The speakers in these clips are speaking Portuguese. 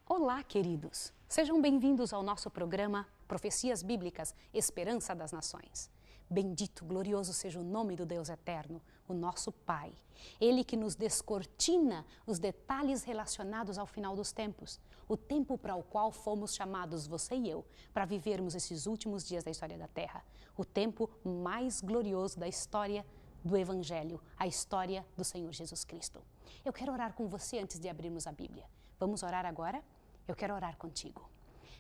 Olá, queridos! Sejam bem-vindos ao nosso programa Profecias Bíblicas, Esperança das Nações. Bendito, glorioso seja o nome do Deus Eterno, o nosso Pai. Ele que nos descortina os detalhes relacionados ao final dos tempos, o tempo para o qual fomos chamados, você e eu, para vivermos esses últimos dias da história da Terra, o tempo mais glorioso da história do Evangelho, a história do Senhor Jesus Cristo. Eu quero orar com você antes de abrirmos a Bíblia. Vamos orar agora? Eu quero orar contigo.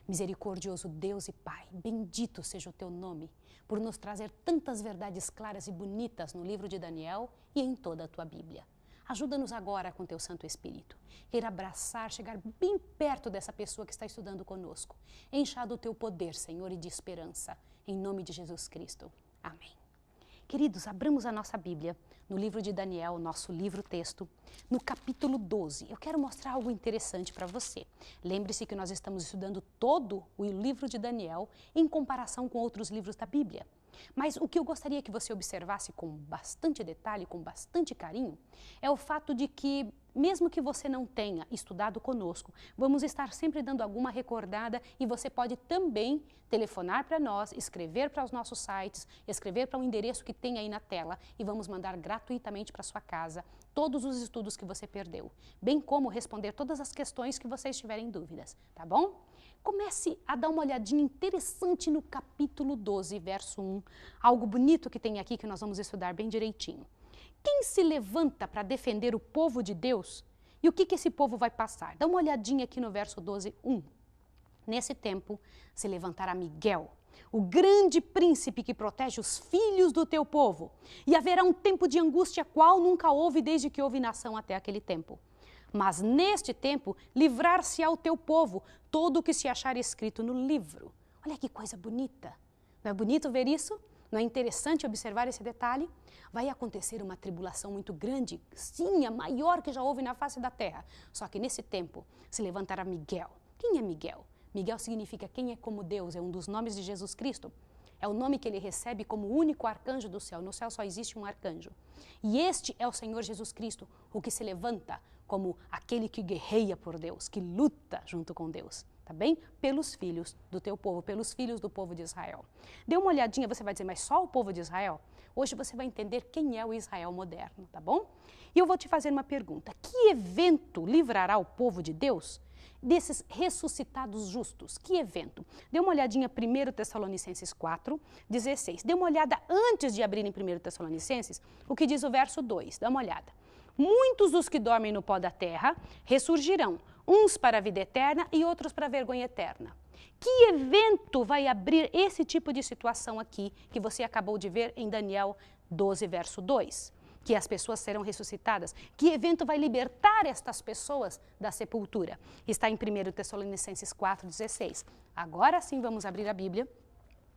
Misericordioso Deus e Pai, bendito seja o teu nome por nos trazer tantas verdades claras e bonitas no livro de Daniel e em toda a tua Bíblia. Ajuda-nos agora com teu Santo Espírito, ir abraçar, chegar bem perto dessa pessoa que está estudando conosco. Encha do teu poder, Senhor, e de esperança, em nome de Jesus Cristo. Amém. Queridos, abramos a nossa Bíblia no livro de Daniel, nosso livro-texto, no capítulo 12. Eu quero mostrar algo interessante para você. Lembre-se que nós estamos estudando todo o livro de Daniel em comparação com outros livros da Bíblia. Mas o que eu gostaria que você observasse com bastante detalhe, com bastante carinho, é o fato de que, mesmo que você não tenha estudado conosco, vamos estar sempre dando alguma recordada e você pode também telefonar para nós, escrever para os nossos sites, escrever para o endereço que tem aí na tela e vamos mandar gratuitamente para sua casa todos os estudos que você perdeu, bem como responder todas as questões que vocês tiverem dúvidas, tá bom? Comece a dar uma olhadinha interessante no capítulo 12, verso 1, algo bonito que tem aqui que nós vamos estudar bem direitinho. Quem se levanta para defender o povo de Deus? E o que esse povo vai passar? Dá uma olhadinha aqui no verso 12, 1. Nesse tempo se levantará Miguel, o grande príncipe que protege os filhos do teu povo. E haverá um tempo de angústia qual nunca houve desde que houve nação até aquele tempo. Mas neste tempo livrar-se ao teu povo todo o que se achar escrito no livro. Olha que coisa bonita. Não é bonito ver isso? Não é interessante observar esse detalhe? Vai acontecer uma tribulação muito grande, sim, a maior que já houve na face da terra. Só que nesse tempo se levantará Miguel. Quem é Miguel? Miguel significa quem é como Deus, é um dos nomes de Jesus Cristo. É o nome que ele recebe como o único arcanjo do céu. No céu só existe um arcanjo. E este é o Senhor Jesus Cristo, o que se levanta como aquele que guerreia por Deus, que luta junto com Deus. Tá bem? Pelos filhos do teu povo, pelos filhos do povo de Israel. Dê uma olhadinha, você vai dizer, mas só o povo de Israel? Hoje você vai entender quem é o Israel moderno, tá bom? E eu vou te fazer uma pergunta. Que evento livrará o povo de Deus desses ressuscitados justos? Que evento? Dê uma olhadinha 1 Tessalonicenses 4, 16. Dê uma olhada antes de abrir em 1 Tessalonicenses, o que diz o verso 2. Dá uma olhada. Muitos dos que dormem no pó da terra ressurgirão, uns para a vida eterna e outros para a vergonha eterna. Que evento vai abrir esse tipo de situação aqui, que você acabou de ver em Daniel 12, verso 2? Que as pessoas serão ressuscitadas. Que evento vai libertar estas pessoas da sepultura? Está em 1 Tessalonicenses 4, 16. Agora sim vamos abrir a Bíblia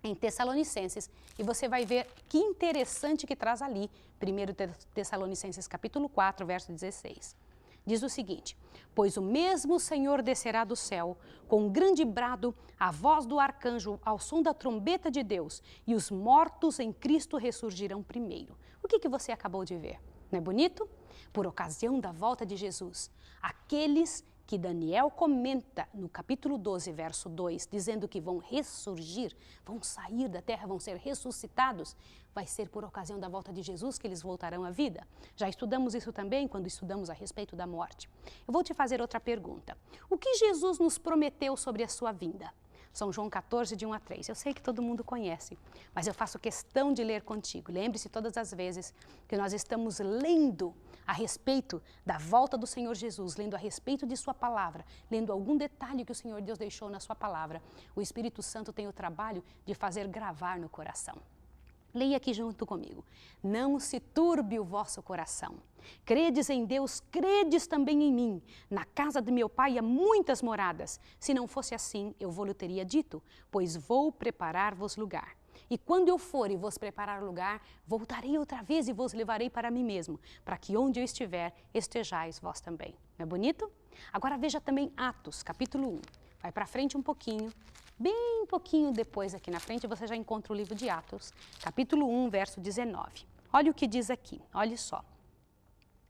em Tessalonicenses, e você vai ver que interessante que traz ali, 1 Tessalonicenses capítulo 4, verso 16. Diz o seguinte: pois o mesmo Senhor descerá do céu, com um grande brado, a voz do arcanjo, ao som da trombeta de Deus, e os mortos em Cristo ressurgirão primeiro. O que você acabou de ver? Não é bonito? Por ocasião da volta de Jesus, aqueles que Daniel comenta no capítulo 12, verso 2, dizendo que vão ressurgir, vão sair da terra, vão ser ressuscitados, vai ser por ocasião da volta de Jesus que eles voltarão à vida. Já estudamos isso também quando estudamos a respeito da morte. Eu vou te fazer outra pergunta. O que Jesus nos prometeu sobre a sua vinda? São João 14, de 1 a 3. Eu sei que todo mundo conhece, mas eu faço questão de ler contigo. Lembre-se todas as vezes que nós estamos lendo a respeito da volta do Senhor Jesus, lendo a respeito de sua palavra, lendo algum detalhe que o Senhor Deus deixou na sua palavra. O Espírito Santo tem o trabalho de fazer gravar no coração. Leia aqui junto comigo. Não se turbe o vosso coração. Credes em Deus, credes também em mim. Na casa de meu pai há muitas moradas. Se não fosse assim, eu vou-lhe teria dito, pois vou preparar-vos lugar. E quando eu for e vos preparar lugar, voltarei outra vez e vos levarei para mim mesmo, para que onde eu estiver, estejais vós também. Não é bonito? Agora veja também Atos, capítulo 1. Vai para frente um pouquinho. Bem pouquinho depois aqui na frente você já encontra o livro de Atos, capítulo 1, verso 19. Olha o que diz aqui, olha só.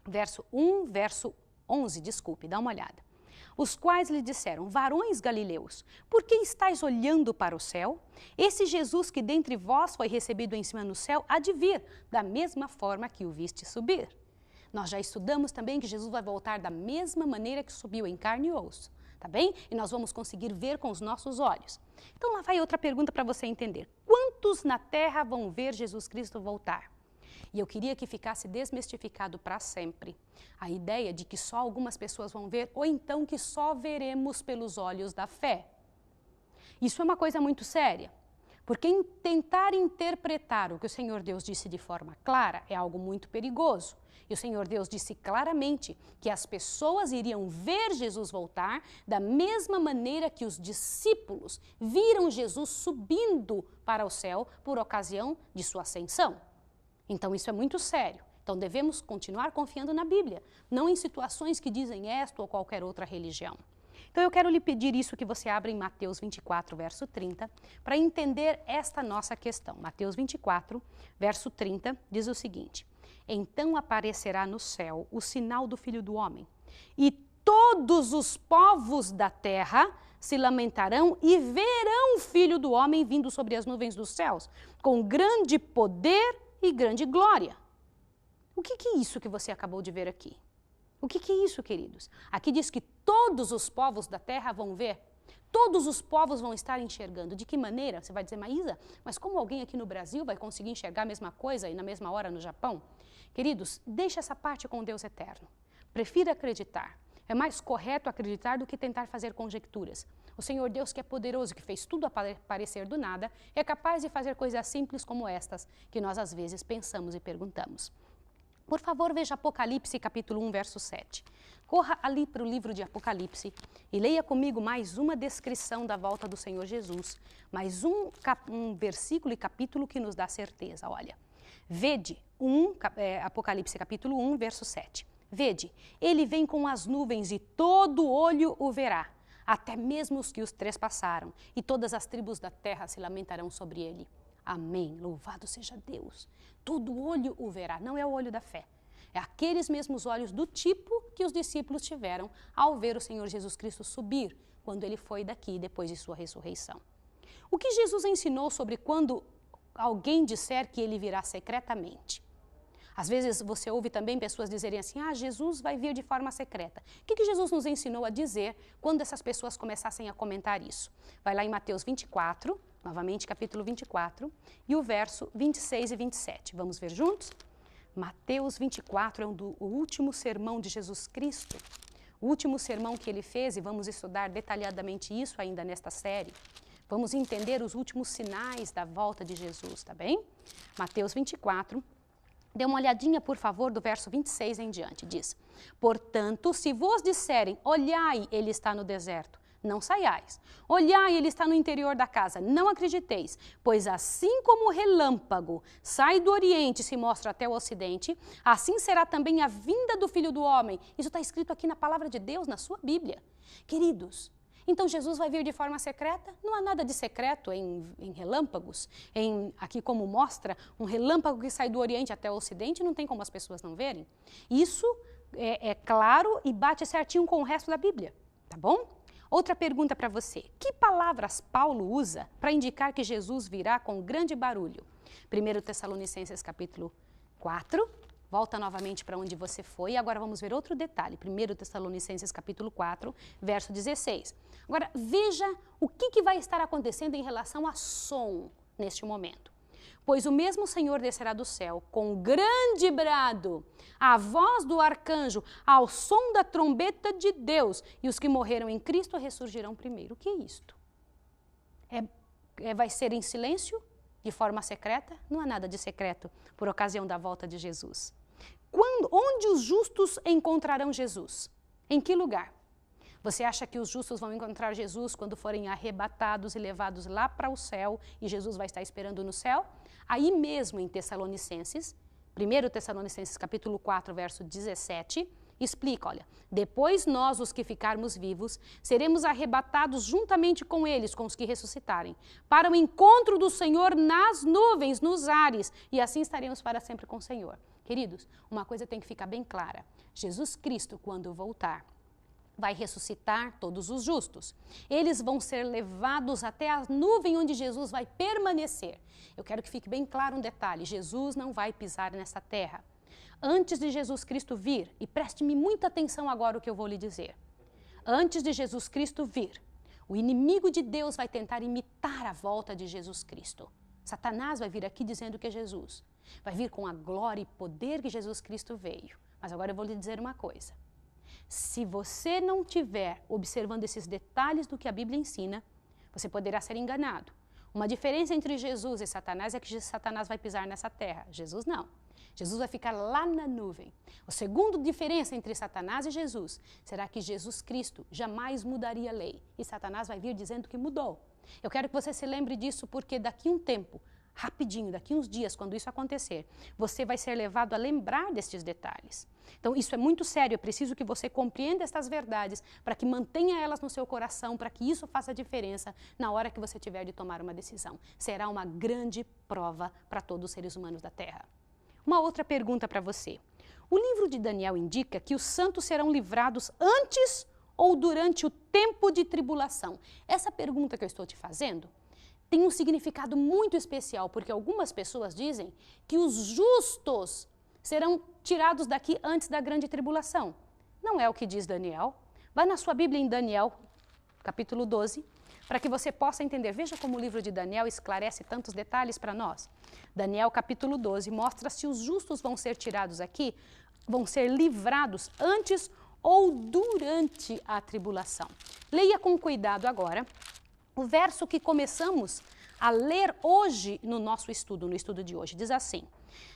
Verso 1, verso 11, desculpe, dá uma olhada. os quais lhe disseram: varões galileus, por que estáis olhando para o céu? Esse Jesus que dentre vós foi recebido em cima no céu, há de vir, da mesma forma que o viste subir. Nós já estudamos também que Jesus vai voltar da mesma maneira que subiu, em carne e osso, tá bem? E nós vamos conseguir ver com os nossos olhos. Então lá vai outra pergunta para você entender. Quantos na terra vão ver Jesus Cristo voltar? E eu queria que ficasse desmistificado para sempre a ideia de que só algumas pessoas vão ver, ou então que só veremos pelos olhos da fé. Isso é uma coisa muito séria, porque tentar interpretar o que o Senhor Deus disse de forma clara é algo muito perigoso. E o Senhor Deus disse claramente que as pessoas iriam ver Jesus voltar da mesma maneira que os discípulos viram Jesus subindo para o céu por ocasião de sua ascensão. Então isso é muito sério. Então devemos continuar confiando na Bíblia, não em situações que dizem esta ou qualquer outra religião. Então eu quero lhe pedir isso que você abra em Mateus 24, verso 30, para entender esta nossa questão. Mateus 24, verso 30, diz o seguinte: então aparecerá no céu o sinal do Filho do Homem, e todos os povos da terra se lamentarão e verão o Filho do Homem vindo sobre as nuvens dos céus, com grande poder e grande glória. O que é isso que você acabou de ver aqui? O que é isso, queridos? Aqui diz que todos os povos da terra vão ver. Todos os povos vão estar enxergando. De que maneira? Você vai dizer, Maísa, mas como alguém aqui no Brasil vai conseguir enxergar a mesma coisa e na mesma hora no Japão? Queridos, deixe essa parte com Deus eterno. Prefira acreditar. É mais correto acreditar do que tentar fazer conjecturas. O Senhor Deus, que é poderoso, que fez tudo aparecer do nada, é capaz de fazer coisas simples como estas, que nós às vezes pensamos e perguntamos. Por favor, veja Apocalipse, capítulo 1, verso 7. Corra ali para o livro de Apocalipse e leia comigo mais uma descrição da volta do Senhor Jesus, mais um versículo e capítulo que nos dá certeza. Olha, vede, Apocalipse, capítulo 1, verso 7. Vede, ele vem com as nuvens e todo olho o verá, até mesmo os que os trespassaram, e todas as tribos da terra se lamentarão sobre ele. Amém. Louvado seja Deus. Todo olho o verá, não é o olho da fé. É aqueles mesmos olhos do tipo que os discípulos tiveram ao ver o Senhor Jesus Cristo subir, quando ele foi daqui depois de sua ressurreição. O que Jesus ensinou sobre quando alguém disser que ele virá secretamente? Às vezes você ouve também pessoas dizerem assim, Jesus vai vir de forma secreta. O que Jesus nos ensinou a dizer quando essas pessoas começassem a comentar isso? Vai lá em Mateus 24, novamente capítulo 24, e o verso 26 e 27. Vamos ver juntos? Mateus 24 é o último sermão de Jesus Cristo, o último sermão que ele fez, e vamos estudar detalhadamente isso ainda nesta série. Vamos entender os últimos sinais da volta de Jesus, tá bem? Mateus 24, dê uma olhadinha, por favor, do verso 26 em diante. Diz, portanto, se vos disserem, olhai, ele está no deserto, não saiais. Olhai, ele está no interior da casa, não acrediteis, pois assim como o relâmpago sai do oriente e se mostra até o ocidente, assim será também a vinda do Filho do Homem. Isso está escrito aqui na palavra de Deus, na sua Bíblia. Queridos, então Jesus vai vir de forma secreta? Não há nada de secreto em relâmpagos. Aqui como mostra, um relâmpago que sai do Oriente até o Ocidente, não tem como as pessoas não verem. Isso é claro e bate certinho com o resto da Bíblia, tá bom? Outra pergunta para você. Que palavras Paulo usa para indicar que Jesus virá com grande barulho? 1 Tessalonicenses capítulo 4, volta novamente para onde você foi. Agora vamos ver outro detalhe. 1 Tessalonicenses capítulo 4, verso 16. Agora veja o que vai estar acontecendo em relação a som neste momento. Pois o mesmo Senhor descerá do céu com grande brado, a voz do arcanjo, ao som da trombeta de Deus, e os que morreram em Cristo ressurgirão primeiro. O que é isto? Vai ser em silêncio? De forma secreta? Não há nada de secreto por ocasião da volta de Jesus. Onde os justos encontrarão Jesus? Em que lugar? Você acha que os justos vão encontrar Jesus quando forem arrebatados e levados lá para o céu e Jesus vai estar esperando no céu? Aí mesmo em Tessalonicenses, 1 Tessalonicenses capítulo 4, verso 17, explica, olha, depois nós, os que ficarmos vivos, seremos arrebatados juntamente com eles, com os que ressuscitarem, para o encontro do Senhor nas nuvens, nos ares, e assim estaremos para sempre com o Senhor. Queridos, uma coisa tem que ficar bem clara, Jesus Cristo, quando voltar, vai ressuscitar todos os justos. Eles vão ser levados até a nuvem onde Jesus vai permanecer. Eu quero que fique bem claro um detalhe: Jesus não vai pisar nessa terra. Antes de Jesus Cristo vir, e preste-me muita atenção agora o que eu vou lhe dizer. Antes de Jesus Cristo vir, o inimigo de Deus vai tentar imitar a volta de Jesus Cristo. Satanás vai vir aqui dizendo que é Jesus. Vai vir com a glória e poder que Jesus Cristo veio. Mas agora eu vou lhe dizer uma coisa. Se você não estiver observando esses detalhes do que a Bíblia ensina, você poderá ser enganado. Uma diferença entre Jesus e Satanás é que Satanás vai pisar nessa terra. Jesus não. Jesus vai ficar lá na nuvem. A segunda diferença entre Satanás e Jesus será que Jesus Cristo jamais mudaria a lei. E Satanás vai vir dizendo que mudou. Eu quero que você se lembre disso porque daqui a um tempo, rapidinho, daqui uns dias, quando isso acontecer, você vai ser levado a lembrar destes detalhes. Então, isso é muito sério, é preciso que você compreenda estas verdades para que mantenha elas no seu coração, para que isso faça diferença na hora que você tiver de tomar uma decisão. Será uma grande prova para todos os seres humanos da Terra. Uma outra pergunta para você. O livro de Daniel indica que os santos serão livrados antes ou durante o tempo de tribulação. Essa pergunta que eu estou te fazendo tem um significado muito especial, porque algumas pessoas dizem que os justos serão tirados daqui antes da grande tribulação. Não é o que diz Daniel. Vai na sua Bíblia em Daniel, capítulo 12, para que você possa entender. Veja como o livro de Daniel esclarece tantos detalhes para nós. Daniel, capítulo 12, mostra se os justos vão ser tirados aqui, vão ser livrados antes ou durante a tribulação. Leia com cuidado agora o verso que começamos a ler hoje no nosso estudo, no estudo de hoje. Diz assim: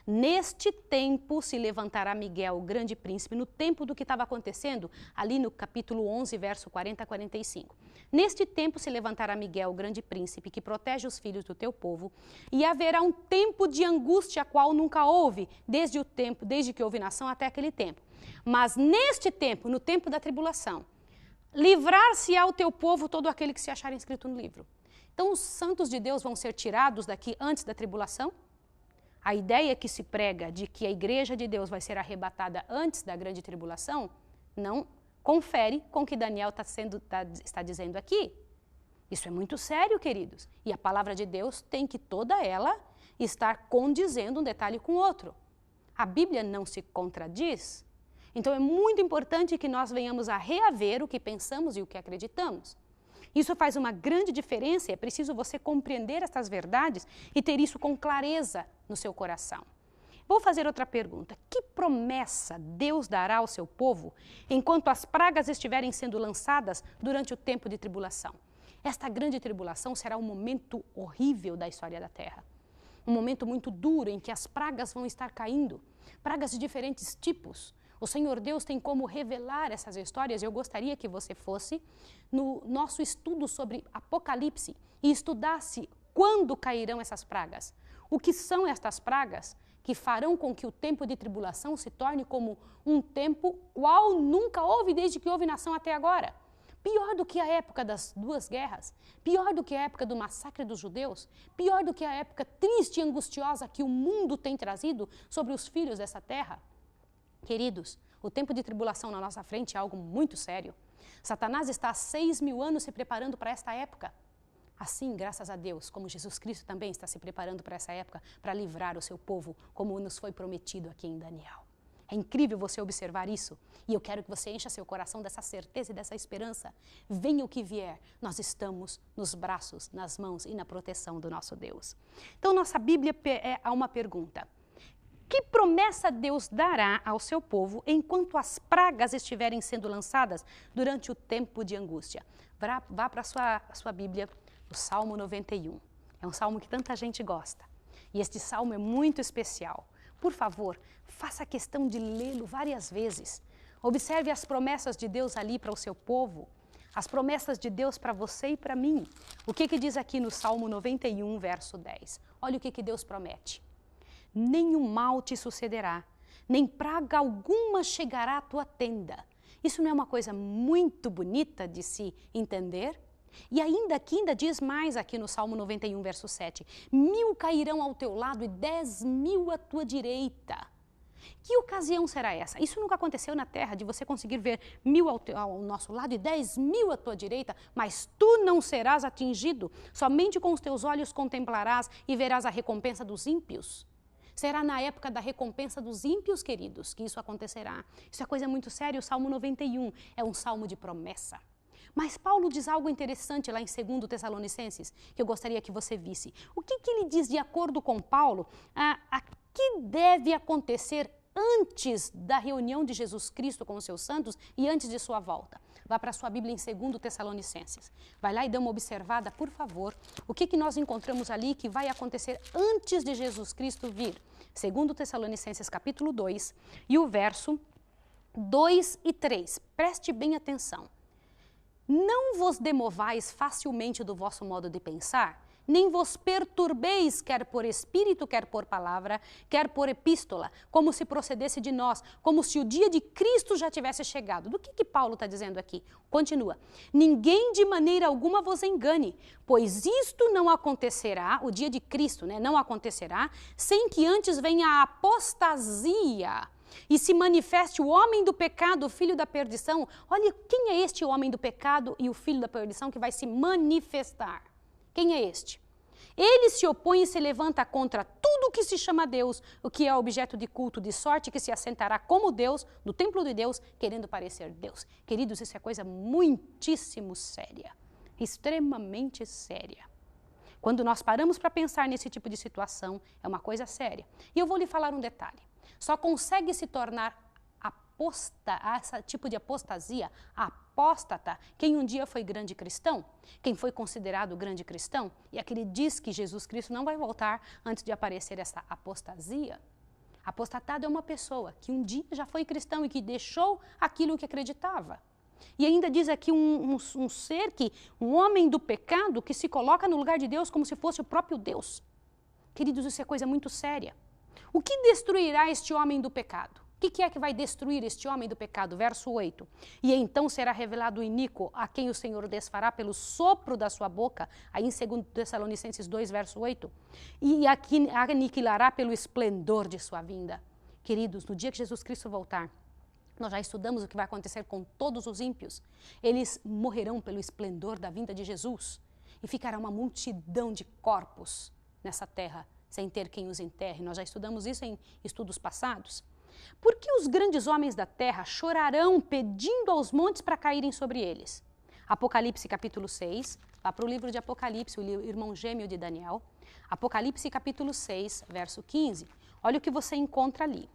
neste tempo se levantará Miguel, o grande príncipe, no tempo do que estava acontecendo, ali no capítulo 11, verso 40 a 45. Neste tempo se levantará Miguel, o grande príncipe, que protege os filhos do teu povo, e haverá um tempo de angústia, qual nunca houve, desde que houve nação até aquele tempo. Mas neste tempo, no tempo da tribulação, livrar-se-á o teu povo todo aquele que se achar inscrito no livro. Então, os santos de Deus vão ser tirados daqui antes da tribulação? A ideia que se prega de que a igreja de Deus vai ser arrebatada antes da grande tribulação não confere com o que Daniel está dizendo aqui. Isso é muito sério, queridos. E a palavra de Deus tem que toda ela estar condizendo um detalhe com o outro. A Bíblia não se contradiz. Então é muito importante que nós venhamos a reaver o que pensamos e o que acreditamos. Isso faz uma grande diferença e é preciso você compreender essas verdades e ter isso com clareza no seu coração. Vou fazer outra pergunta. Que promessa Deus dará ao seu povo enquanto as pragas estiverem sendo lançadas durante o tempo de tribulação? Esta grande tribulação será um momento horrível da história da Terra. Um momento muito duro em que as pragas vão estar caindo. Pragas de diferentes tipos. O Senhor Deus tem como revelar essas histórias e eu gostaria que você fosse no nosso estudo sobre Apocalipse e estudasse quando cairão essas pragas. O que são estas pragas que farão com que o tempo de tribulação se torne como um tempo qual nunca houve desde que houve nação até agora. Pior do que a época das duas guerras, pior do que a época do massacre dos judeus, pior do que a época triste e angustiosa que o mundo tem trazido sobre os filhos dessa terra. Queridos, o tempo de tribulação na nossa frente é algo muito sério. Satanás está há 6.000 anos se preparando para esta época. Assim, graças a Deus, como Jesus Cristo também está se preparando para essa época, para livrar o seu povo, como nos foi prometido aqui em Daniel. É incrível você observar isso. E eu quero que você encha seu coração dessa certeza e dessa esperança. Venha o que vier, nós estamos nos braços, nas mãos e na proteção do nosso Deus. Então, nossa Bíblia há uma pergunta. Que promessa Deus dará ao seu povo enquanto as pragas estiverem sendo lançadas durante o tempo de angústia? Vá para a sua Bíblia, o Salmo 91. É um salmo que tanta gente gosta. E este salmo é muito especial. Por favor, faça questão de lê-lo várias vezes. Observe as promessas de Deus ali para o seu povo. As promessas de Deus para você e para mim. O que diz aqui no Salmo 91, verso 10? Olha o que Deus promete. Nenhum mal te sucederá, nem praga alguma chegará à tua tenda. Isso não é uma coisa muito bonita de se entender? E ainda diz mais aqui no Salmo 91, verso 7. 1.000 cairão ao teu lado e 10.000 à tua direita, Que ocasião será essa? Isso nunca aconteceu na terra, de você conseguir ver 1000 ao nosso lado e 10.000 à tua direita, mas tu não serás atingido, somente com os teus olhos contemplarás e verás a recompensa dos ímpios. Será na época da recompensa dos ímpios, queridos, que isso acontecerá. Isso é coisa muito séria. O Salmo 91 é um salmo de promessa. Mas Paulo diz algo interessante lá em 2 Tessalonicenses, que eu gostaria que você visse. O que ele diz de acordo com Paulo, a que deve acontecer antes da reunião de Jesus Cristo com os seus santos e antes de sua volta? Vá para a sua Bíblia em 2 Tessalonicenses. Vai lá e dê uma observada, por favor, o que nós encontramos ali que vai acontecer antes de Jesus Cristo vir. 2 Tessalonicenses capítulo 2 e o verso 2 e 3. Preste bem atenção. Não vos demovais facilmente do vosso modo de pensar, nem vos perturbeis, quer por espírito, quer por palavra, quer por epístola, como se procedesse de nós, como se o dia de Cristo já tivesse chegado. Do que Paulo está dizendo aqui? Continua. Ninguém de maneira alguma vos engane, pois isto não acontecerá, o dia de Cristo, não acontecerá, sem que antes venha a apostasia e se manifeste o homem do pecado, o filho da perdição. Olha, quem é este homem do pecado e o filho da perdição que vai se manifestar? Quem é este? Ele se opõe e se levanta contra tudo o que se chama Deus, o que é objeto de culto, de sorte que se assentará como Deus, no templo de Deus, querendo parecer Deus. Queridos, isso é coisa muitíssimo séria, extremamente séria. Quando nós paramos para pensar nesse tipo de situação, é uma coisa séria. E eu vou lhe falar um detalhe. Só consegue se tornar esse tipo de apostasia, apóstata, quem um dia foi grande cristão, quem foi considerado grande cristão, e aquele diz que Jesus Cristo não vai voltar antes de aparecer essa apostasia. Apostatado é uma pessoa que um dia já foi cristão e que deixou aquilo que acreditava. E ainda diz aqui um ser um homem do pecado que se coloca no lugar de Deus como se fosse o próprio Deus. Queridos, isso é coisa muito séria. O que destruirá este homem do pecado? O que é que vai destruir este homem do pecado? Verso 8. E então será revelado o iníquo, a quem o Senhor desfará pelo sopro da sua boca, aí em 2 Tessalonicenses 2, verso 8. E aniquilará pelo esplendor de sua vinda. Queridos, no dia que Jesus Cristo voltar, nós já estudamos o que vai acontecer com todos os ímpios. Eles morrerão pelo esplendor da vinda de Jesus. E ficará uma multidão de corpos nessa terra, sem ter quem os enterre. Nós já estudamos isso em estudos passados. Por que os grandes homens da terra chorarão pedindo aos montes para caírem sobre eles? Apocalipse capítulo 6, vá para o livro de Apocalipse, o irmão gêmeo de Daniel. Apocalipse capítulo 6, verso 15. Olha o que você encontra ali.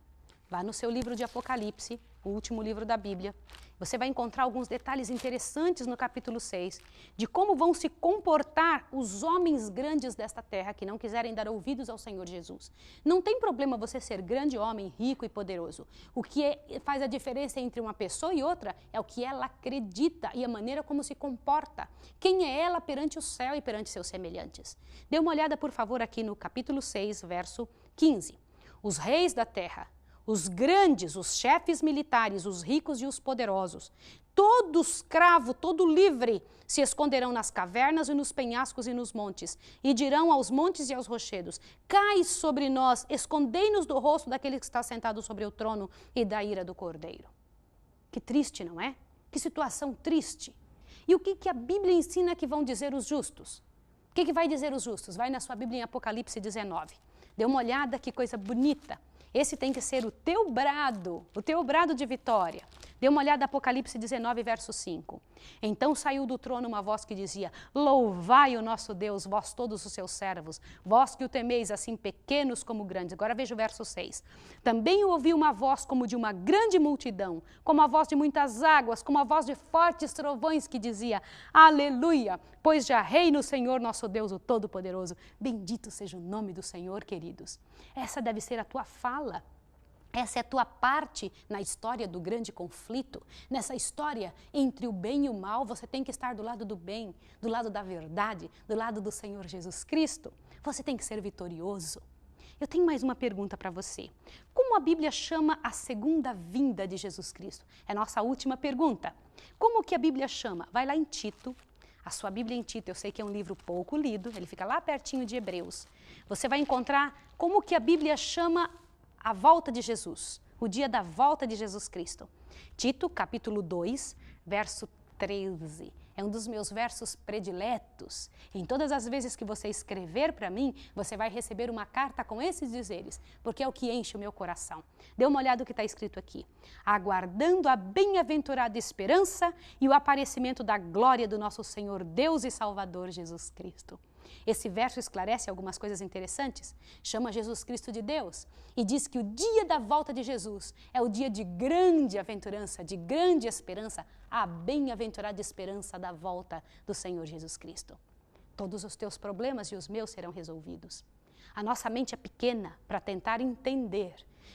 Vá no seu livro de Apocalipse, o último livro da Bíblia. Você vai encontrar alguns detalhes interessantes no capítulo 6, de como vão se comportar os homens grandes desta terra que não quiserem dar ouvidos ao Senhor Jesus. Não tem problema você ser grande homem, rico e poderoso. O que faz a diferença entre uma pessoa e outra é o que ela acredita e a maneira como se comporta. Quem é ela perante o céu e perante seus semelhantes. Dê uma olhada, por favor, aqui no capítulo 6, verso 15. Os reis da terra, os grandes, os chefes militares, os ricos e os poderosos, todo escravo, todo livre, se esconderão nas cavernas e nos penhascos e nos montes, e dirão aos montes e aos rochedos: cai sobre nós, escondei-nos do rosto daquele que está sentado sobre o trono e da ira do Cordeiro. Que triste, não é? Que situação triste. E o que a Bíblia ensina que vão dizer os justos? O que vai dizer os justos? Vai na sua Bíblia em Apocalipse 19. Dê uma olhada, que coisa bonita. Esse tem que ser o teu brado de vitória. Dê uma olhada, Apocalipse 19, verso 5. Então saiu do trono uma voz que dizia: louvai o nosso Deus, vós todos os seus servos, vós que o temeis, assim pequenos como grandes. Agora veja o verso 6. Também ouvi uma voz como de uma grande multidão, como a voz de muitas águas, como a voz de fortes trovões, que dizia: aleluia, pois já reina o Senhor nosso Deus, o Todo-Poderoso. Bendito seja o nome do Senhor, queridos. Essa deve ser a tua fala. Essa é a tua parte na história do grande conflito. Nessa história entre o bem e o mal, você tem que estar do lado do bem, do lado da verdade, do lado do Senhor Jesus Cristo. Você tem que ser vitorioso. Eu tenho mais uma pergunta para você. Como a Bíblia chama a segunda vinda de Jesus Cristo? É a nossa última pergunta. Como que a Bíblia chama? Vai lá em Tito. A sua Bíblia em Tito, eu sei que é um livro pouco lido, ele fica lá pertinho de Hebreus. Você vai encontrar como que a Bíblia chama a volta de Jesus. o dia da volta de Jesus Cristo. Tito, capítulo 2, verso 13. É um dos meus versos prediletos. Em todas as vezes que você escrever para mim, você vai receber uma carta com esses dizeres, porque é o que enche o meu coração. Dê uma olhada no que está escrito aqui. Aguardando a bem-aventurada esperança e o aparecimento da glória do nosso Senhor Deus e Salvador Jesus Cristo. Esse verso esclarece algumas coisas interessantes, chama Jesus Cristo de Deus e diz que o dia da volta de Jesus é o dia de grande aventurança, de grande esperança, a bem-aventurada esperança da volta do Senhor Jesus Cristo. Todos os teus problemas e os meus serão resolvidos. A nossa mente é pequena para tentar entender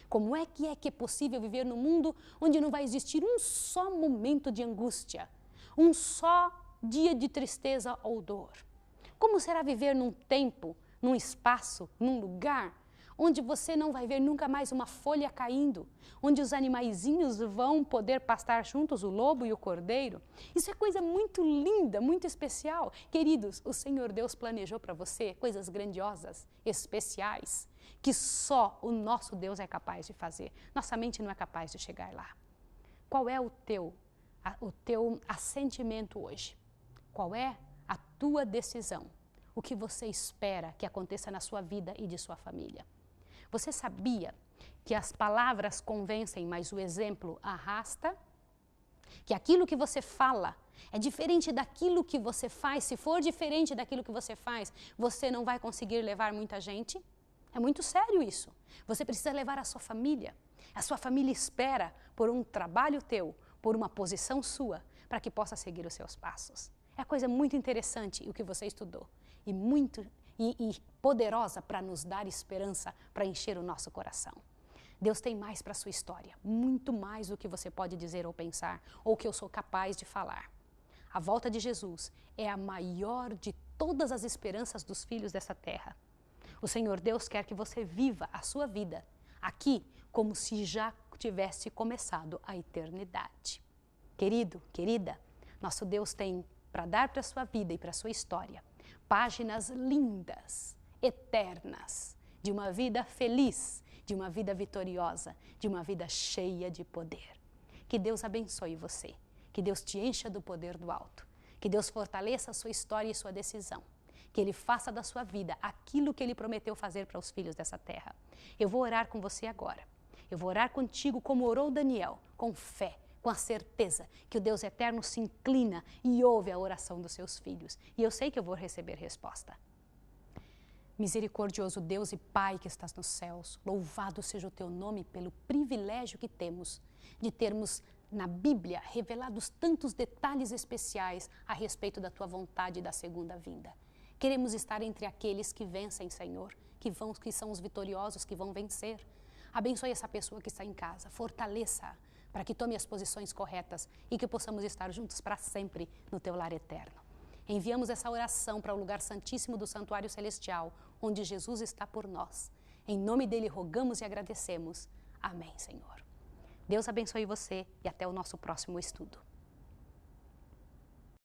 como é que é possível viver num mundo onde não vai existir um só momento de angústia, um só dia de tristeza ou dor. Como será viver num tempo, num espaço, num lugar, onde você não vai ver nunca mais uma folha caindo, onde os animaizinhos vão poder pastar juntos, o lobo e o cordeiro? Isso é coisa muito linda, muito especial. Queridos, o Senhor Deus planejou para você coisas grandiosas, especiais, que só o nosso Deus é capaz de fazer. Nossa mente não é capaz de chegar lá. Qual é o teu assentimento hoje? Qual é a tua decisão? O que você espera que aconteça na sua vida e de sua família? Você sabia que as palavras convencem, mas o exemplo arrasta? Que aquilo que você fala é diferente daquilo que você faz. Se for diferente daquilo que você faz, você não vai conseguir levar muita gente? É muito sério isso. Você precisa levar a sua família. A sua família espera por um trabalho teu, por uma posição sua, para que possa seguir os seus passos. É coisa muito interessante o que você estudou e poderosa para nos dar esperança, para encher o nosso coração. Deus tem mais para a sua história, muito mais do que você pode dizer ou pensar, ou que eu sou capaz de falar. A volta de Jesus é a maior de todas as esperanças dos filhos dessa terra. O Senhor Deus quer que você viva a sua vida aqui como se já tivesse começado a eternidade. Querido, querida, nosso Deus tem para dar para a sua vida e para a sua história páginas lindas, eternas, de uma vida feliz, de uma vida vitoriosa, de uma vida cheia de poder. Que Deus abençoe você, que Deus te encha do poder do alto, que Deus fortaleça a sua história e sua decisão, que Ele faça da sua vida aquilo que Ele prometeu fazer para os filhos dessa terra. Eu vou orar com você agora. Eu vou orar contigo como orou Daniel, com fé, com a certeza que o Deus eterno se inclina e ouve a oração dos seus filhos. E eu sei que eu vou receber resposta. Misericordioso Deus e Pai que estás nos céus, louvado seja o teu nome pelo privilégio que temos de termos na Bíblia revelados tantos detalhes especiais a respeito da tua vontade e da segunda vinda. Queremos estar entre aqueles que vencem, Senhor, que são os vitoriosos, que vão vencer. Abençoe essa pessoa que está em casa, fortaleça-a, para que tome as posições corretas e que possamos estar juntos para sempre no teu lar eterno. Enviamos essa oração para o lugar santíssimo do santuário celestial, onde Jesus está por nós. Em nome dele rogamos e agradecemos. Amém, Senhor. Deus abençoe você e até o nosso próximo estudo.